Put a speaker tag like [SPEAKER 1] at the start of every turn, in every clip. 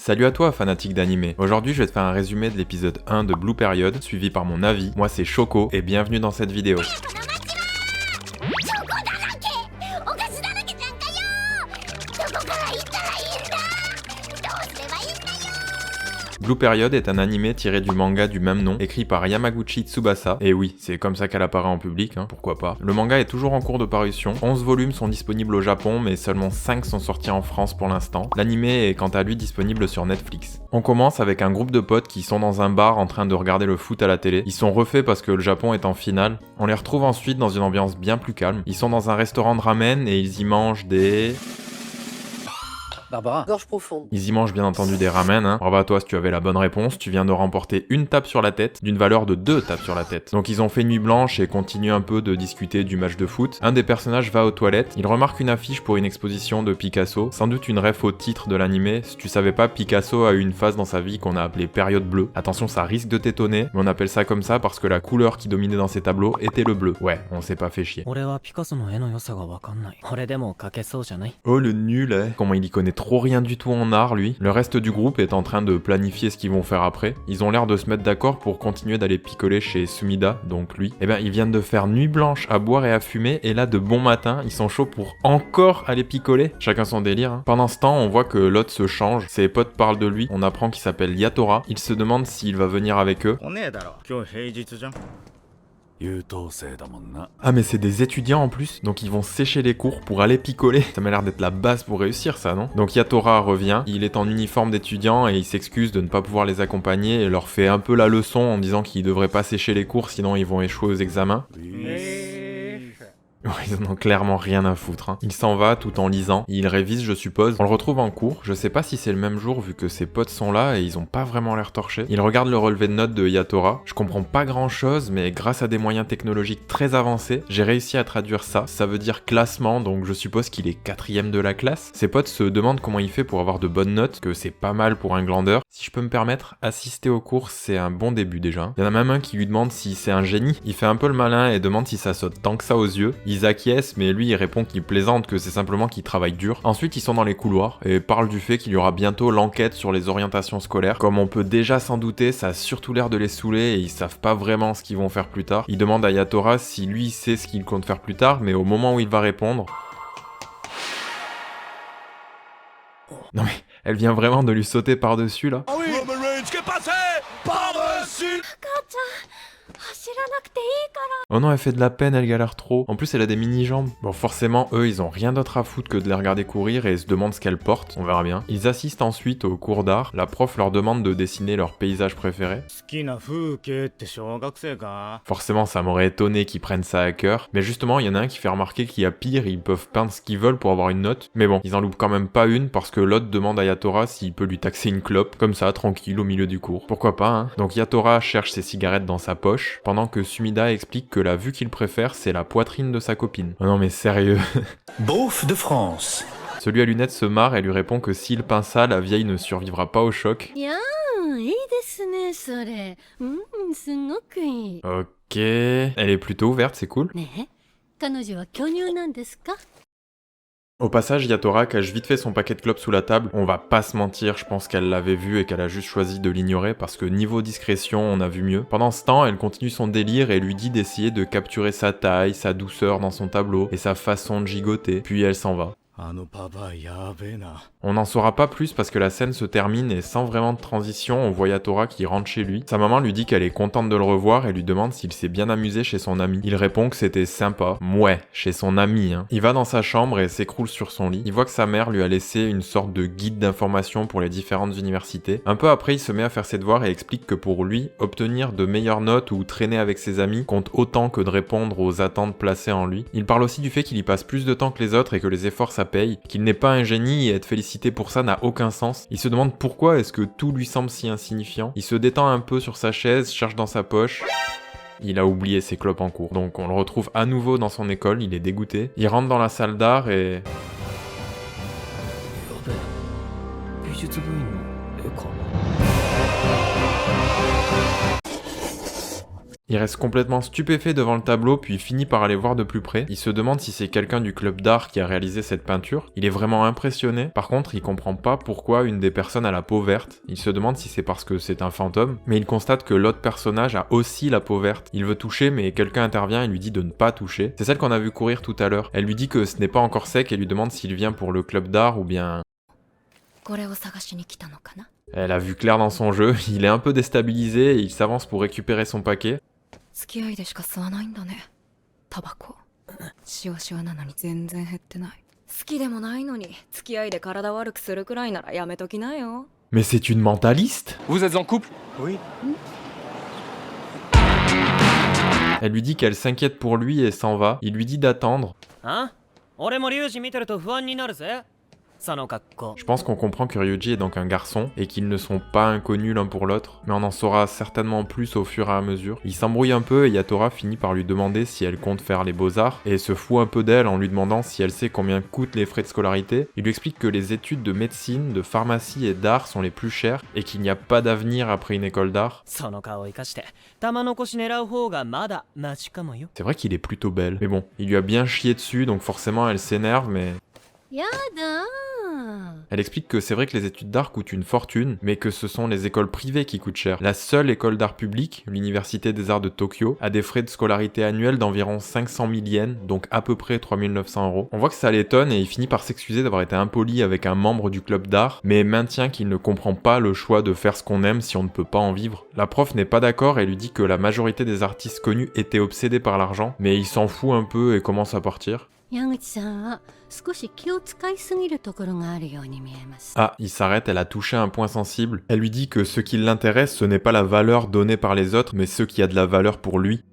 [SPEAKER 1] Salut à toi fanatique d'animé. Aujourd'hui je vais te faire un résumé de l'épisode 1 de Blue Period, suivi par mon avis. Moi c'est Choco et bienvenue dans cette vidéo. Blue Period est un animé tiré du manga du même nom, écrit par Yamaguchi Tsubasa, et oui, c'est comme ça qu'elle apparaît en public, pourquoi pas. Le manga est toujours en cours de parution, 11 volumes sont disponibles au Japon, mais seulement 5 sont sortis en France pour l'instant. L'animé est quant à lui disponible sur Netflix. On commence avec un groupe de potes qui sont dans un bar en train de regarder le foot à la télé. Ils sont refaits parce que le Japon est en finale. On les retrouve ensuite dans une ambiance bien plus calme. Ils sont dans un restaurant de ramen et ils y mangent des...
[SPEAKER 2] Barbara, gorge profonde.
[SPEAKER 1] Ils y mangent bien entendu des ramen, Bravo à toi si tu avais la bonne réponse, tu viens de remporter une tape sur la tête, d'une valeur de 2 tapes sur la tête. Donc ils ont fait nuit blanche et continuent un peu de discuter du match de foot. Un des personnages va aux toilettes, il remarque une affiche pour une exposition de Picasso, sans doute une ref au titre de l'animé. Si tu savais pas, Picasso a eu une phase dans sa vie qu'on a appelée période bleue. Attention, ça risque de t'étonner, mais on appelle ça comme ça parce que la couleur qui dominait dans ses tableaux était le bleu. Ouais, on s'est pas fait chier. Oh le nul, Comment il y connaît trop rien du tout en art, lui. Le reste du groupe est en train de planifier ce qu'ils vont faire après. Ils ont l'air de se mettre d'accord pour continuer d'aller picoler chez Sumida, donc lui. Eh ben, ils viennent de faire nuit blanche à boire et à fumer, et là, de bon matin, ils sont chauds pour encore aller picoler. Chacun son délire, Pendant ce temps, on voit que l'autre se change. Ses potes parlent de lui. On apprend qu'il s'appelle Yatora. Il se demande s'il va venir avec eux. Ah mais c'est des étudiants en plus, donc ils vont sécher les cours pour aller picoler. Ça m'a l'air d'être la base pour réussir ça, non? Donc Yatora revient, il est en uniforme d'étudiant et il s'excuse de ne pas pouvoir les accompagner et leur fait un peu la leçon en disant qu'ils devraient pas sécher les cours sinon ils vont échouer aux examens. Ouais, ils en ont clairement rien à foutre. Il s'en va tout en lisant, il révise je suppose. On le retrouve en cours, je sais pas si c'est le même jour vu que ses potes sont là et ils ont pas vraiment l'air torchés. Il regarde le relevé de notes de Yatora, je comprends pas grand chose mais grâce à des moyens technologiques très avancés, j'ai réussi à traduire ça. Ça veut dire classement, donc je suppose qu'il est 4ème de la classe. Ses potes se demandent comment il fait pour avoir de bonnes notes, que c'est pas mal pour un glandeur. Si je peux me permettre, assister aux cours c'est un bon début déjà. Il y en a même un qui lui demande si c'est un génie. Il fait un peu le malin et demande si ça saute tant que ça aux yeux. Ils acquiescent, mais lui il répond qu'il plaisante, que c'est simplement qu'il travaille dur. Ensuite ils sont dans les couloirs et parlent du fait qu'il y aura bientôt l'enquête sur les orientations scolaires. Comme on peut déjà s'en douter, ça a surtout l'air de les saouler et ils savent pas vraiment ce qu'ils vont faire plus tard. Ils demandent à Yatora si lui sait ce qu'il compte faire plus tard, mais au moment où il va répondre... Non mais, elle vient vraiment de lui sauter par-dessus là.
[SPEAKER 3] Ah oui, Roman Reigns qui est passé par-dessus.
[SPEAKER 1] Oh non, elle fait de la peine, elle galère trop. En plus, elle a des mini-jambes. Bon, forcément, eux, ils ont rien d'autre à foutre que de les regarder courir et se demandent ce qu'elle porte. On verra bien. Ils assistent ensuite au cours d'art. La prof leur demande de dessiner leur paysage préféré. Forcément, ça m'aurait étonné qu'ils prennent ça à cœur. Mais justement, il y en a un qui fait remarquer qu'il y a pire, ils peuvent peindre ce qu'ils veulent pour avoir une note. Mais bon, ils en loupent quand même pas une parce que l'autre demande à Yatora s'il peut lui taxer une clope. Comme ça, tranquille, au milieu du cours. Pourquoi pas, Donc Yatora cherche ses cigarettes dans sa poche, pendant que Sumida explique que la vue qu'il préfère, c'est la poitrine de sa copine. Oh non mais sérieux.
[SPEAKER 3] Beauf de France.
[SPEAKER 1] Celui à lunettes se marre et lui répond que s'il peint ça, la vieille ne survivra pas au choc. Ok. Elle est plutôt ouverte, c'est cool. Au passage, Yatora cache vite fait son paquet de clopes sous la table. On va pas se mentir, je pense qu'elle l'avait vu et qu'elle a juste choisi de l'ignorer parce que niveau discrétion, on a vu mieux. Pendant ce temps, elle continue son délire et lui dit d'essayer de capturer sa taille, sa douceur dans son tableau et sa façon de gigoter. Puis elle s'en va. On n'en saura pas plus parce que la scène se termine et sans vraiment de transition, on voit Yatora qui rentre chez lui. Sa maman lui dit qu'elle est contente de le revoir et lui demande s'il s'est bien amusé chez son ami. Il répond que c'était sympa. Ouais, chez son ami, Il va dans sa chambre et s'écroule sur son lit. Il voit que sa mère lui a laissé une sorte de guide d'information pour les différentes universités. Un peu après, il se met à faire ses devoirs et explique que pour lui, obtenir de meilleures notes ou traîner avec ses amis compte autant que de répondre aux attentes placées en lui. Il parle aussi du fait qu'il y passe plus de temps que les autres et que les efforts ça paye, qu'il n'est pas un génie et être félicité pour ça n'a aucun sens. Il se demande pourquoi est-ce que tout lui semble si insignifiant. Il se détend un peu sur sa chaise, cherche dans sa poche. Il a oublié ses clopes en cours. Donc on le retrouve à nouveau dans son école, il est dégoûté. Il rentre dans la salle d'art et... Il reste complètement stupéfait devant le tableau, puis finit par aller voir de plus près. Il se demande si c'est quelqu'un du club d'art qui a réalisé cette peinture. Il est vraiment impressionné. Par contre, il comprend pas pourquoi une des personnes a la peau verte. Il se demande si c'est parce que c'est un fantôme, mais il constate que l'autre personnage a aussi la peau verte. Il veut toucher, mais quelqu'un intervient et lui dit de ne pas toucher. C'est celle qu'on a vu courir tout à l'heure. Elle lui dit que ce n'est pas encore sec et lui demande s'il vient pour le club d'art ou bien... Elle a vu clair dans son jeu, il est un peu déstabilisé et il s'avance pour récupérer son paquet. Mais c'est une mentaliste?
[SPEAKER 3] Vous êtes en couple? Oui.
[SPEAKER 1] Elle lui dit qu'elle s'inquiète pour lui et s'en va. Il lui dit d'attendre.
[SPEAKER 2] Hein?
[SPEAKER 1] Je pense qu'on comprend que Ryuji est donc un garçon et qu'ils ne sont pas inconnus l'un pour l'autre, mais on en saura certainement plus au fur et à mesure. Il s'embrouille un peu et Yatora finit par lui demander si elle compte faire les beaux-arts et se fout un peu d'elle en lui demandant si elle sait combien coûtent les frais de scolarité. Il lui explique que les études de médecine, de pharmacie et d'art sont les plus chères et qu'il n'y a pas d'avenir après une école d'art. C'est vrai qu'il est plutôt belle, mais bon, il lui a bien chié dessus donc forcément elle s'énerve mais... Elle explique que c'est vrai que les études d'art coûtent une fortune, mais que ce sont les écoles privées qui coûtent cher. La seule école d'art publique, l'Université des Arts de Tokyo, a des frais de scolarité annuels d'environ 500 000 yens, donc à peu près 3900 €. On voit que ça l'étonne et il finit par s'excuser d'avoir été impoli avec un membre du club d'art, mais maintient qu'il ne comprend pas le choix de faire ce qu'on aime si on ne peut pas en vivre. La prof n'est pas d'accord et lui dit que la majorité des artistes connus étaient obsédés par l'argent, mais il s'en fout un peu et commence à partir. Ah, il s'arrête, elle a touché un point sensible. Elle lui dit que ce qui l'intéresse, ce n'est pas la valeur donnée par les autres, mais ce qui a de la valeur pour lui.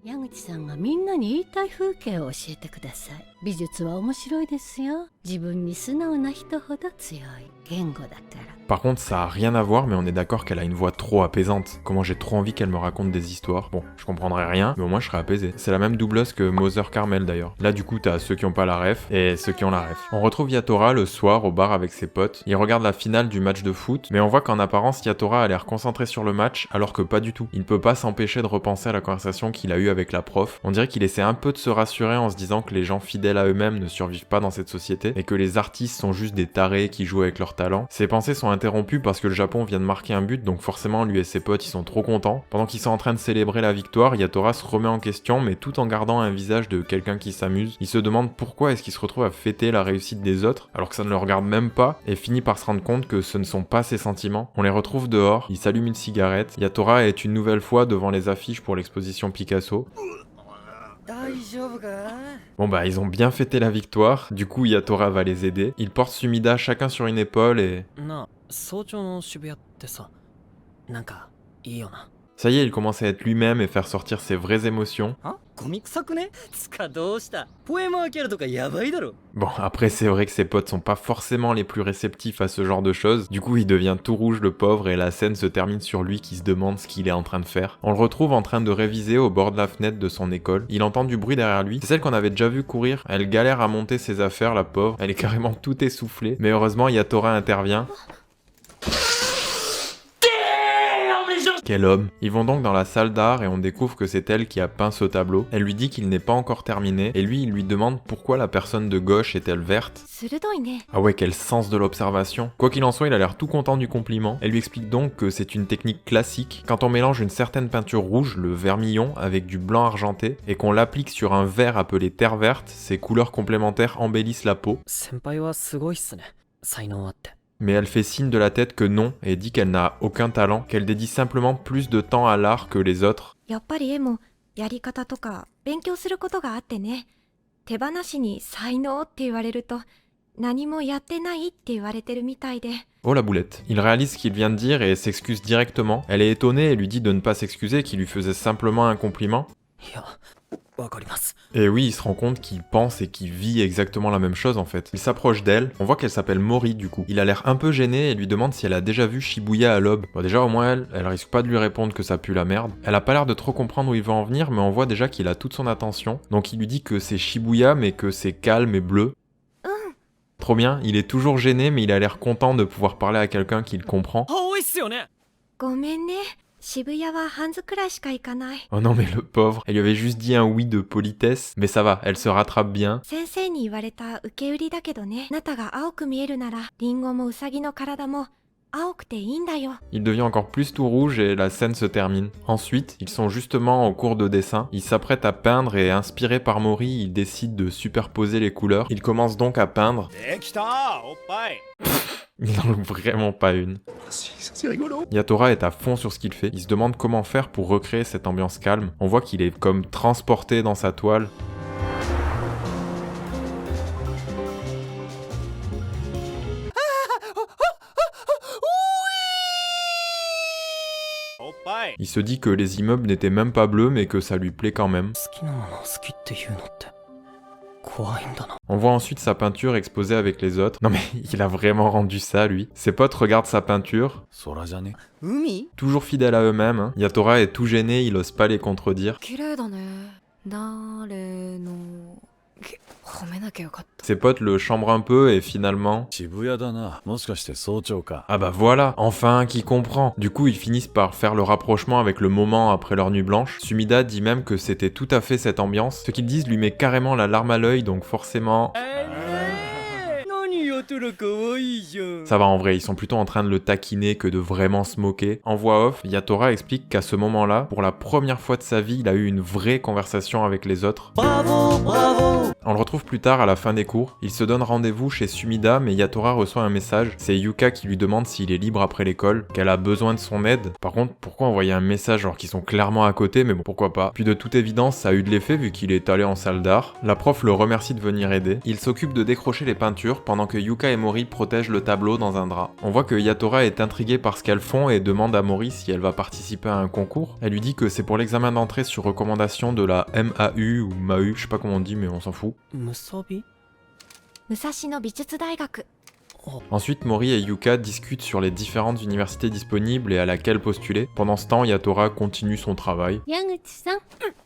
[SPEAKER 1] Par contre, ça a rien à voir, mais on est d'accord qu'elle a une voix trop apaisante. Comment j'ai trop envie qu'elle me raconte des histoires. Bon, je comprendrai rien, mais au moins je serai apaisé. C'est la même doubleuse que Mother Carmel d'ailleurs. Là du coup, t'as ceux qui ont pas la ref et ceux qui ont la ref. On retrouve Yatora le soir au bar avec ses potes. Il regarde la finale du match de foot, mais on voit qu'en apparence, Yatora a l'air concentré sur le match, alors que pas du tout. Il ne peut pas s'empêcher de repenser à la conversation qu'il a eue avec la prof. On dirait qu'il essaie un peu de se rassurer en se disant que les gens fidèles à eux-mêmes ne survivent pas dans cette société et que les artistes sont juste des tarés qui jouent avec leur talent. Ses pensées sont interrompues parce que le Japon vient de marquer un but, donc forcément lui et ses potes ils sont trop contents. Pendant qu'ils sont en train de célébrer la victoire, Yatora se remet en question, mais tout en gardant un visage de quelqu'un qui s'amuse. Il se demande pourquoi est-ce qu'il se retrouve à fêter la réussite des autres, alors que ça ne le regarde même pas, et finit par se rendre compte que ce ne sont pas ses sentiments. On les retrouve dehors, il s'allume une cigarette. Yatora est une nouvelle fois devant les affiches pour l'exposition Picasso. Bon bah ils ont bien fêté la victoire, du coup Yatora va les aider. Ils portent Sumida chacun sur une épaule et... Ça y est, il commence à être lui-même et faire sortir ses vraies émotions. Bon, après c'est vrai que ses potes sont pas forcément les plus réceptifs à ce genre de choses. Du coup, il devient tout rouge le pauvre et la scène se termine sur lui qui se demande ce qu'il est en train de faire. On le retrouve en train de réviser au bord de la fenêtre de son école. Il entend du bruit derrière lui. C'est celle qu'on avait déjà vu courir. Elle galère à monter ses affaires, la pauvre. Elle est carrément tout essoufflée. Mais heureusement, Yatora intervient. Quel homme. Ils vont donc dans la salle d'art et on découvre que c'est elle qui a peint ce tableau. Elle lui dit qu'il n'est pas encore terminé et lui il lui demande pourquoi la personne de gauche est-elle verte. Ah ouais, quel sens de l'observation. Quoi qu'il en soit, il a l'air tout content du compliment. Elle lui explique donc que c'est une technique classique. Quand on mélange une certaine peinture rouge, le vermillon, avec du blanc argenté et qu'on l'applique sur un verre appelé terre verte, ces couleurs complémentaires embellissent la peau. Mais elle fait signe de la tête que non et dit qu'elle n'a aucun talent, qu'elle dédie simplement plus de temps à l'art que les autres. Oh la boulette. Il réalise ce qu'il vient de dire et s'excuse directement. Elle est étonnée et lui dit de ne pas s'excuser, qu'il lui faisait simplement un compliment. Et oui, il se rend compte qu'il pense et qu'il vit exactement la même chose en fait. Il s'approche d'elle, on voit qu'elle s'appelle Mori du coup. Il a l'air un peu gêné et lui demande si elle a déjà vu Shibuya à l'aube. Bon déjà au moins elle risque pas de lui répondre que ça pue la merde. Elle a pas l'air de trop comprendre où il veut en venir, mais on voit déjà qu'il a toute son attention. Donc il lui dit que c'est Shibuya mais que c'est calme et bleu. Trop bien, il est toujours gêné mais il a l'air content de pouvoir parler à quelqu'un qui le comprend.
[SPEAKER 2] 渋谷はハンズくらいしか行かない。
[SPEAKER 1] Oh non mais le pauvre, elle lui avait juste dit un oui de politesse, mais ça va, elle se rattrape bien.
[SPEAKER 2] 先生に言われた受け売りだけどね。あなたが青く見えるなら、リンゴもウサギの体も青くていいんだよ。
[SPEAKER 1] Il devient encore plus tout rouge et la scène se termine. Ensuite, ils sont justement en cours de dessin. Ils s'apprêtent à peindre et inspirés par Mori, ils décident de superposer les couleurs. Ils commencent donc à peindre. Il n'en loupe vraiment pas une.
[SPEAKER 3] C'est rigolo.
[SPEAKER 1] Yatora est à fond sur ce qu'il fait. Il se demande comment faire pour recréer cette ambiance calme. On voit qu'il est comme transporté dans sa toile. Il se dit que les immeubles n'étaient même pas bleus mais que ça lui plaît quand même. On voit ensuite sa peinture exposée avec les autres. Non mais il a vraiment rendu ça lui. Ses potes regardent sa peinture. Toujours fidèles à eux-mêmes. Hein. Yatora est tout gêné, il ose pas les contredire.
[SPEAKER 2] 綺麗だね。誰の 褒めなきゃよかった。
[SPEAKER 1] Ses potes le chambrent un peu et finalement... Ah bah voilà, enfin un qui comprend. Du coup ils finissent par faire le rapprochement avec le moment après leur nuit blanche. Sumida dit même que c'était tout à fait cette ambiance. Ce qu'ils disent lui met carrément la larme à l'œil, donc forcément... Ça va en vrai, ils sont plutôt en train de le taquiner que de vraiment se moquer. En voix off, Yatora explique qu'à ce moment-là, pour la première fois de sa vie, il a eu une vraie conversation avec les autres.
[SPEAKER 3] Bravo, bravo.
[SPEAKER 1] On le retrouve plus tard à la fin des cours. Il se donne rendez-vous chez Sumida, mais Yatora reçoit un message. C'est Yuka qui lui demande s'il est libre après l'école, qu'elle a besoin de son aide. Par contre, pourquoi envoyer un message alors qu'ils sont clairement à côté, mais bon, pourquoi pas. Puis de toute évidence, ça a eu de l'effet vu qu'il est allé en salle d'art. La prof le remercie de venir aider. Il s'occupe de décrocher les peintures pendant que Yuka et Mori protègent le tableau dans un drap. On voit que Yatora est intriguée par ce qu'elles font et demande à Mori si elle va participer à un concours. Elle lui dit que c'est pour l'examen d'entrée sur recommandation de la MAU ou MAU, je sais pas comment on dit mais on s'en fout.
[SPEAKER 2] 武蔵野美術大学。
[SPEAKER 1] Ensuite, Mori et Yuka discutent sur les différentes universités disponibles et à laquelle postuler. Pendant ce temps, Yatora continue son travail.
[SPEAKER 2] 矢口さん。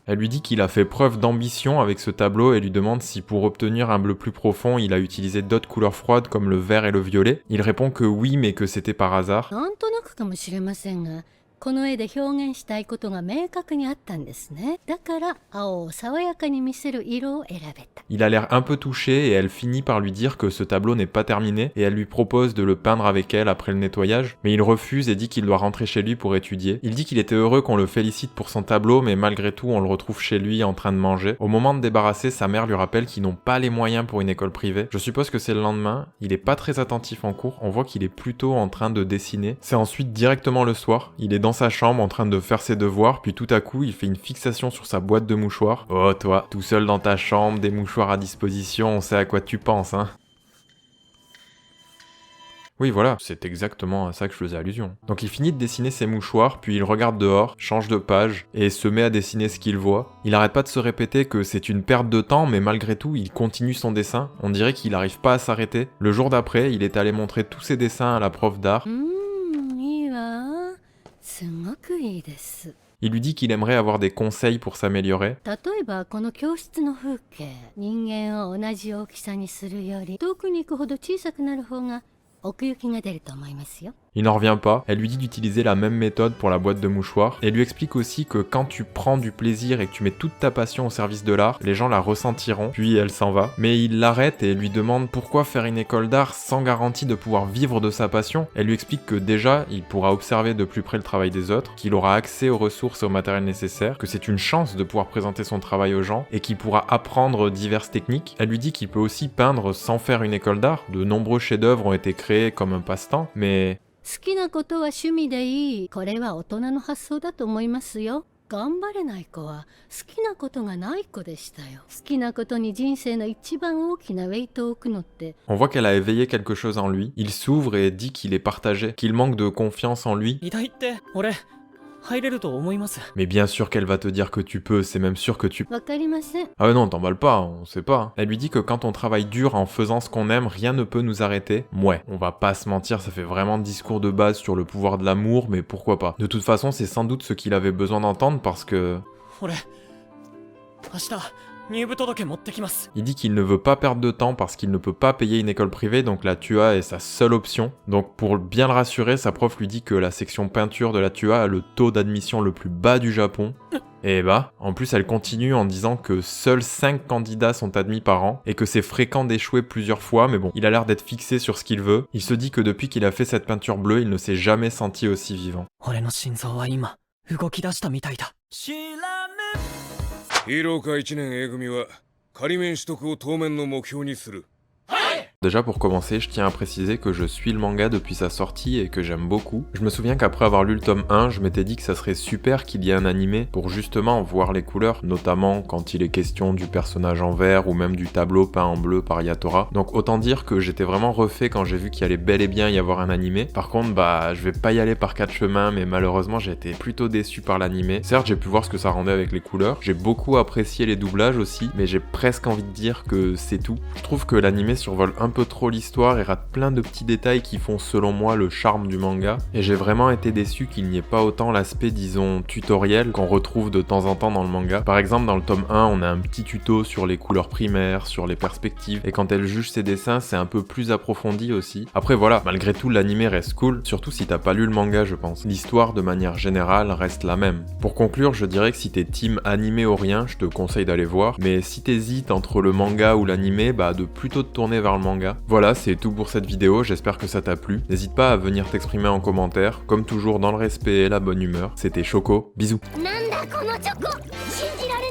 [SPEAKER 1] Elle lui dit qu'il a fait preuve d'ambition avec ce tableau et lui demande si pour obtenir un bleu plus profond, il a utilisé d'autres couleurs froides comme le vert et le violet. Il répond que oui, mais que c'était par hasard.
[SPEAKER 4] なんとなくかもしれませんが、この絵で表現したいことが明確にあったんですね。だから青を爽やかに見せる色を選べた。
[SPEAKER 1] Il a l'air un peu touché et elle finit par lui dire que ce tableau n'est pas terminé et elle lui propose de le peindre avec elle après le nettoyage, mais il refuse et dit qu'il doit rentrer chez lui pour étudier. Il dit qu'il était heureux qu'on le félicite pour son tableau, mais malgré tout on le retrouve chez lui en train de manger. Au moment de débarrasser, sa mère lui rappelle qu'ils n'ont pas les moyens pour une école privée. Je suppose que c'est le lendemain, il est pas très attentif en cours, on voit qu'il est plutôt en train de dessiner. C'est ensuite directement le soir, il est dans sa chambre en train de faire ses devoirs, puis tout à coup il fait une fixation sur sa boîte de mouchoirs. Oh toi, tout seul dans ta chambre, des mouchoirs à disposition, on sait à quoi tu penses, hein. Oui voilà, c'est exactement à ça que je faisais allusion. Donc il finit de dessiner ses mouchoirs, puis il regarde dehors, change de page, et se met à dessiner ce qu'il voit. Il arrête pas de se répéter que c'est une perte de temps, mais malgré tout, il continue son dessin. On dirait qu'il arrive pas à s'arrêter. Le jour d'après, il est allé montrer tous ses dessins à la prof d'art.
[SPEAKER 4] いいわ。すごくいいです。
[SPEAKER 1] Il lui dit qu'il aimerait avoir des conseils pour s'améliorer.
[SPEAKER 4] 例えばこの教室の風景、人間を同じ大きさにするより遠くに行くほど小さくなる方が奥行きが出ると思いますよ。
[SPEAKER 1] Il n'en revient pas, elle lui dit d'utiliser la même méthode pour la boîte de mouchoirs, et lui explique aussi que quand tu prends du plaisir et que tu mets toute ta passion au service de l'art, les gens la ressentiront, puis elle s'en va. Mais il l'arrête et lui demande pourquoi faire une école d'art sans garantie de pouvoir vivre de sa passion. Elle lui explique que déjà, il pourra observer de plus près le travail des autres, qu'il aura accès aux ressources et au matériel nécessaire, que c'est une chance de pouvoir présenter son travail aux gens, et qu'il pourra apprendre diverses techniques. Elle lui dit qu'il peut aussi peindre sans faire une école d'art, de nombreux chefs-d'œuvre ont été créés comme un passe-temps, mais...
[SPEAKER 4] 好きなことは趣味でいい。これは大人の発想だと思いますよ。頑張れない子は好きなことがない子でしたよ。好きなことに人生の一番大きなウェイトを置くのって。
[SPEAKER 1] On voit qu'elle a éveillé quelque chose en lui. Il s'ouvre et dit qu'il est partagé, qu'il manque de confiance en lui.
[SPEAKER 5] 偉大って俺入れると思います。
[SPEAKER 1] Mais bien sûr qu'elle va te dire que tu peux, c'est même sûr que tu...
[SPEAKER 4] わかりません。
[SPEAKER 1] Ah non, t'emballes pas, on sait pas. Elle lui dit que quand on travaille dur en faisant ce qu'on aime, rien ne peut nous arrêter. Ouais, on va pas se mentir, ça fait vraiment discours de base sur le pouvoir de l'amour, mais pourquoi pas. De toute façon, c'est sans doute ce qu'il avait besoin d'entendre parce que...
[SPEAKER 5] 俺明日入部届持ってきます。
[SPEAKER 1] Il dit qu'il ne veut pas perdre de temps parce qu'il ne peut pas payer une école privée, donc la TUA est sa seule option. Donc pour bien le rassurer, sa prof lui dit que la section peinture de la TUA a le taux d'admission le plus bas du Japon. Et bah, en plus elle continue en disant que seuls 5 candidats sont admis par an et que c'est fréquent d'échouer plusieurs fois, mais bon, il a l'air d'être fixé sur ce qu'il veut. Il se dit que depuis qu'il a fait cette peinture bleue, il ne s'est jamais senti aussi vivant.
[SPEAKER 5] 俺の心臓は今動き出したみたいだ。
[SPEAKER 6] ヒーロー科1年 A 組は仮免取得を当面の目標にする。
[SPEAKER 1] Déjà pour commencer, je tiens à préciser que je suis le manga depuis sa sortie et que j'aime beaucoup. Je me souviens qu'après avoir lu le tome 1, je m'étais dit que ça serait super qu'il y ait un animé pour justement voir les couleurs, notamment quand il est question du personnage en vert ou même du tableau peint en bleu par Yatora. Donc autant dire que j'étais vraiment refait quand j'ai vu qu'il allait bel et bien y avoir un animé. Par contre, bah je vais pas y aller par 4 chemins, mais malheureusement j'ai été plutôt déçu par l'animé. Certes, j'ai pu voir ce que ça rendait avec les couleurs, j'ai beaucoup apprécié les doublages aussi, mais j'ai presque envie de dire que c'est tout. Je trouve que l'animé survole un peu trop l'histoire et rate plein de petits détails qui font selon moi le charme du manga, et j'ai vraiment été déçu qu'il n'y ait pas autant l'aspect disons tutoriel qu'on retrouve de temps en temps dans le manga. Par exemple dans le tome 1 on a un petit tuto sur les couleurs primaires, sur les perspectives, et quand elle juge ses dessins c'est un peu plus approfondi aussi. Après voilà, malgré tout l'animé reste cool, surtout si t'as pas lu le manga je pense. L'histoire de manière générale reste la même. Pour conclure, je dirais que si t'es team animé ou rien, je te conseille d'aller voir, mais si t'hésites entre le manga ou l'animé, bah de plutôt te tourner vers le manga. Voilà, c'est tout pour cette vidéo, j'espère que ça t'a plu. N'hésite pas à venir t'exprimer en commentaire, comme toujours dans le respect et la bonne humeur. C'était Choco, bisous.
[SPEAKER 2] なんだこのチョコ信じられ